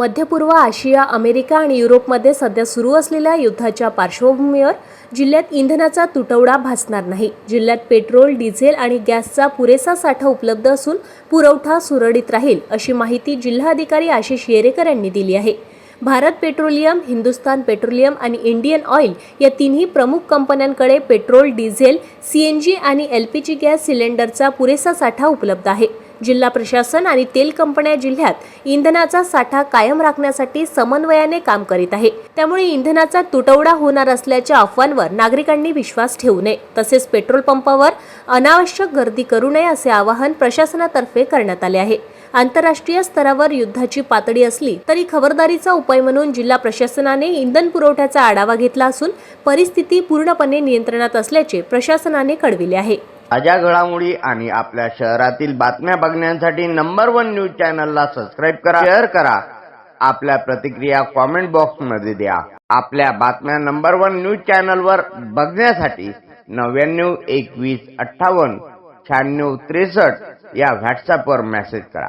मध्य पूर्व आशिया, अमेरिका आणि युरोपमध्ये सध्या सुरू असलेल्या युद्धाच्या पार्श्वभूमीवर जिल्ह्यात इंधनाचा तुटवडा भासणार नाही। जिल्ह्यात पेट्रोल, डिझेल आणि गॅसचा पुरेसा साठा उपलब्ध असून पुरवठा सुरळीत राहील अशी माहिती जिल्हाधिकारी आशिष येरेकर यांनी दिली आहे। भारत पेट्रोलियम, हिंदुस्तान पेट्रोलियम आणि इंडियन ऑइल या तिन्ही प्रमुख कंपन्यांकडे पेट्रोल, डिझेल, सीएनजी आणि एलपीजी गॅस सिलेंडरचा पुरेसा साठा उपलब्ध आहे। जिल्हा प्रशासन आणि तेल कंपन्या जिल्ह्यात इंधनाचा साठा कायम राखण्यासाठी समन्वयाने काम करीत आहे। त्यामुळे इंधनाचा तुटवडा होणार असल्याच्या अफवांवर नागरिकांनी विश्वास ठेवू नये, तसेच पेट्रोल पंपावर अनावश्यक गर्दी करू नये असे आवाहन प्रशासनातर्फे करण्यात आले आहे। आंतरराष्ट्रीय स्तरावर युद्धाची पातळी असली तरी खबरदारीचा उपाय म्हणून जिल्हा प्रशासनाने इंधन पुरवठ्याचा आढावा घेतला असून परिस्थिती पूर्णपणे नियंत्रणात असल्याचे प्रशासनाने कळविले आहे। ताज्या घडामोडी आणि आपल्या शहरातील बातम्या बघण्यासाठी नंबर 1 न्यूज चॅनलला सबस्क्राइब करा, शेअर करा, आपल्या प्रतिक्रिया कमेंट बॉक्स मध्ये द्या। आपल्या बातम्या नंबर 1 न्यूज चॅनलवर बघण्यासाठी 99 21 58 96 63 या व्हॉट्सअपवर मेसेज करा।